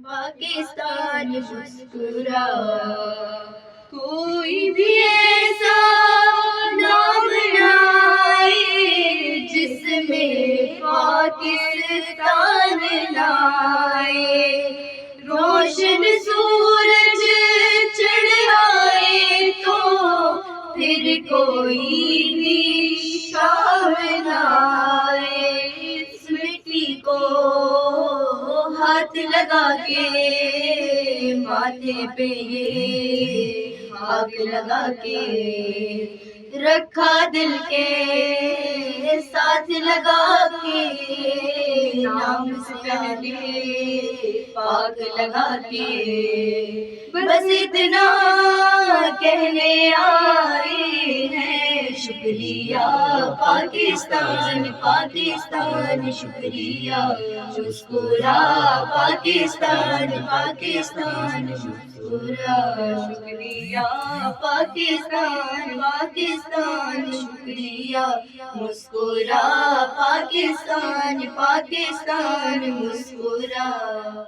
پاکستان مسکرا، کوئی بھی ایسا نام لائے جس میں پاکستان لائے، روشن سورج چڑھائے تو پھر کوئی بھی شام لائے، اس مٹی کو ہاتھ لگا کے ماتھے پہ یہ آگ لگا کے رکھا دل کے ساتھ لگا کے، نام سے پہلے پاک لگا کے، بس اتنا کہنے آئے ہیں شکریہ پاکستان پاکستان شکریہ، مسکرا پاکستان پاکستان مسکرا، شکریہ پاکستان پاکستان شکریہ، مسکرا پاکستان پاکستان مسکرا۔